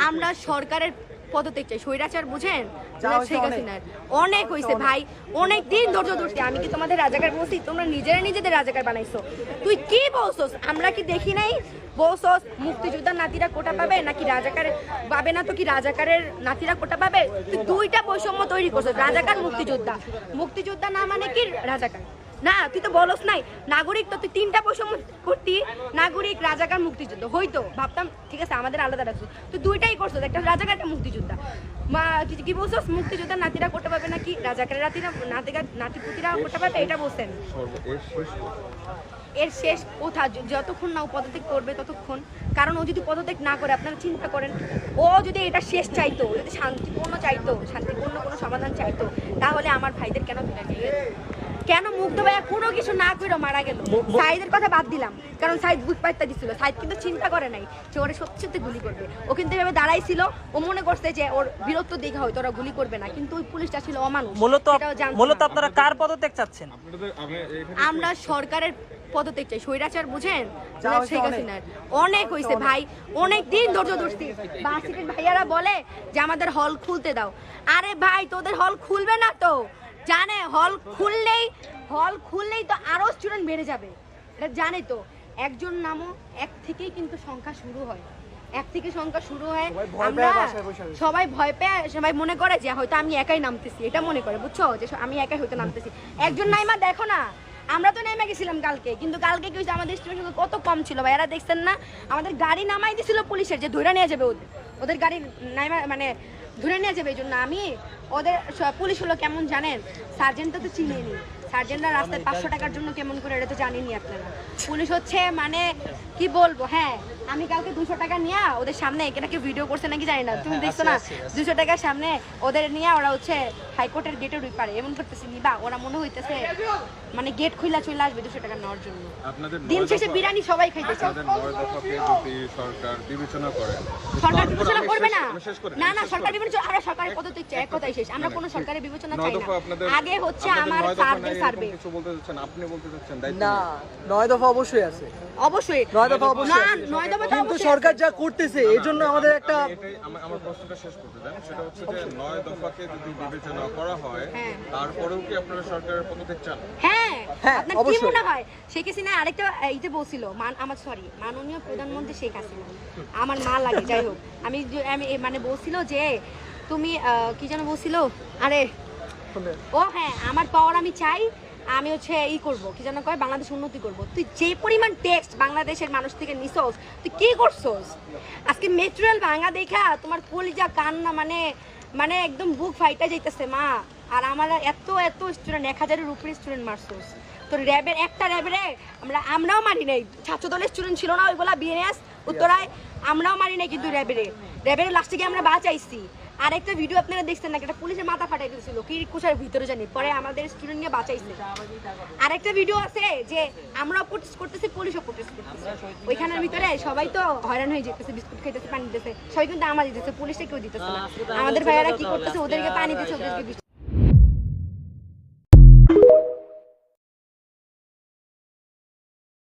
আমরা সরকারের পদত্যাগ চাই। স্বৈরাচার বুঝেন, শেখ হাসিনার অনেক হয়েছে ভাই, অনেক দিন ধৈর্য ধরছি। আমি কি তোমাদের রাজাকার বলছি? তোমরা নিজেরা নিজেদের রাজাকার বানাইছো। তুই কি বলছস? আমরা কি দেখি নাই? বলছস মুক্তিযোদ্ধার নাতিরা কোটা পাবে নাকি রাজাকার পাবে না? তো কি রাজাকারের নাতিরা কোটা পাবে? তুই দুইটা বৈষম্য তৈরি করছস, রাজাকার মুক্তিযোদ্ধা। মুক্তিযোদ্ধা না মানে কি রাজাকার না? তুই তো বলস নাই নাগরিক, তো তুই তিনটা বৈষম্য করতি, নাগরিক, রাজাকার, মুক্তিযুদ্ধ হইতো। ভাবতাম ঠিক আছে আমাদের আলাদা রাখছো, তুই দুইটাই করছো, একটা রাজাকার একটা মুক্তিযোদ্ধা। মা কি বলছো? মুক্তিযোদ্ধার নাতিরা করতে পারবে নাকি রাজাকারের নাতিরা নাতিপুতিরা করতে পারবে, এটা বলছেন। এর শেষ কোথা? যতক্ষণ না ও পদত্যাগ করবে ততক্ষণ। কারণ ও যদি পদত্যাগ না করে, আপনারা চিন্তা করেন, ও যদি এটা শেষ চাইতো, যদি শান্তিপূর্ণ চাইতো, শান্তিপূর্ণ কোনো সমাধান চাইতো, তাহলে আমার ভাইদের কেন কেন মুগ্ধ ভাইয়া কোনো কিছু না করে মারা গেল? সাইদের কথা বাদ দিলাম, কারণ সাইদ বুক পাইতে দিছিল। সাইদ কিন্তু চিন্তা করে নাই যে ওরা সত্যি গুলি করবে। ও কিন্তু এভাবে দাঁড়াইছিল, ও মনে করছে যে ওর বীরত্ব দিকে হয়তো ওরা গুলি করবে না, কিন্তু ওই পুলিশটা ছিল অমানুষ। মূলত আপনারা কার পদত্যাগ চাচ্ছেন? আমরা সরকারের পদত্যাগ চাই। স্বৈরাচার বুঝেন, শেখ হাসিনার অনেক হয়েছে ভাই, অনেক দিন ধৈর্য ধরছি। ভার্সিটির ভাইয়ারা বলে যে আমাদের হল খুলতে দাও। আরে ভাই তোদের হল খুলবে না তো, জানে হল খুললেই তো আরো স্টুডেন্ট বেড়ে যাবে, এটা জানে তো। একজন নামও এক থেকেই কিন্তু সংখ্যা শুরু হয়, এক থেকে সংখ্যা শুরু হয়। আমরা সবাই ভয় পেয়ে, সবাই মনে করে যে হয়তো আমি একাই নামতেছি, এটা মনে করে, বুঝছো, যে আমি একাই হয়তো নামতেছি। একজন নাইমা দেখো না, আমরা তো নেমে গেছিলাম কালকে, কিন্তু কালকে কি হয়েছে, আমাদের স্টুডেন্ট কত কম ছিল ভাইয়ারা, দেখছেন না? আমাদের গাড়ি নামাই দিছিল পুলিশের, যে ধরে নিয়ে যাবে ওদের গাড়ি নাইমা, মানে ধরে নিয়ে যাবে। এই জন্য আমি ওদের পুলিশ হলো কেমন জানেন? সার্জেন্টটা তো চিনিয়ে নি, সার্জেন্টরা রাস্তায় 500 টাকার জন্য কেমন করে, এটা তো জানেনি আপনারা। পুলিশ হচ্ছে মানে কি বলবো, হ্যাঁ আমি কালকে 200 টাকা নিয়ে ওদের সামনে, এখানে ভিডিও করছে নাকি জানি না, তুমি দেখছো না? 200 টাকার সামনে ওদের নিয়ে ওরা হচ্ছে হাইকোর্টের গেটের ওই পারে এমন করতেছে, নিবা ওরা মনে হইতেছে মানে গেট খুইলা চলে আসবে 200 টাকা নেওয়ার জন্য। দিন শেষে বিরিয়ানি সবাই খাইতেছে। সরকার বিবেচনা করে, সরকার বিবেচনা করবে না, না না সরকার বিবেচনা, আমরা সরকারের পদত্যাগ চাই, এক কথাই শেষ। আমরা কোনো সরকারের বিবেচনা চাই না। আগে হচ্ছে আমার সার্ভে কিছু বলতে যাচ্ছেন, আপনি বলতে যাচ্ছেন না, 9 দফা অবশ্যই আছে, অবশ্যই 9 দফা অবশ্যই না, আছে। 9 দফা তো কিন্তু সরকার যা করতেছে এই জন্য আমাদের একটা, এটাই আমার প্রশ্নটা শেষ করতে দেন। সেটা হচ্ছে যে 9 দফাকে যদি বিবেচনা করা হয়, তারপরেও কি আপনারা সরকারের পদত্যাগ চান? হ্যাঁ, হ্যাঁ, আপনার কি অবশ্যই। মনে হয়? শেখ হাসিনা আরেকটা এইতে বলছিল, মাননীয় প্রধানমন্ত্রী শেখ হাসিনা, আমার মা লাগে, যাই হোক, আমি মানে বলছিল যে তুমি কি যেন বলছিল, আরে ও হ্যাঁ, আমার পাওয়ার আমি চাই, আমি হচ্ছে করবো, কি যেন কয়, বাংলাদেশ উন্নতি করবো। তুই যে পরিমাণ টেক্সট বাংলাদেশের মানুষ থেকে নিছস, তুই কি করছস? আজকে মেটেরিয়াল ভাঙা দেখা তোমার কলিজা কান্না, মানে একদম বুক ফাইটা যাইতেছে মা। আর আমার এত স্টুডেন্ট, 1000-এর উপরে স্টুডেন্ট মারছস। তোর র্যাবের একটা র্যাবের আমরাও মারি নাই, ছাত্র দলের স্টুডেন্ট ছিল না ওইগুলা, বিএনএস উত্তরায়, আমরাও মারি নাই, কিন্তু র্যাবের লাস্টে গিয়ে আমরা বাঁচাইছি। আরেকটা ভিডিও আপনারা দেখছেন নাকি, একটা পুলিশের মাথা ফাটাই দিয়েছিল কি কুচার ভিতরে জানি, পরে আমাদের স্টুডেন্ট নিয়ে বাঁচাইছে। আরেকটা ভিডিও আছে যে আমরাও প্রোটেস্ট করতেছি, পুলিশও প্রোটেস্ট করতেছে, ওইখানের ভিতরে সবাই তো হয়রান হয়ে যেতেছে, বিস্কুট খাইতেছে, পানি দিতেছে, সবাই কিন্তু আমার দিতেছে, পুলিশটা কেউ দিতেছে না। আমাদের ভাইয়ারা কি করতেছে, ওদেরকে পানি দিতেছে, ওদেরকে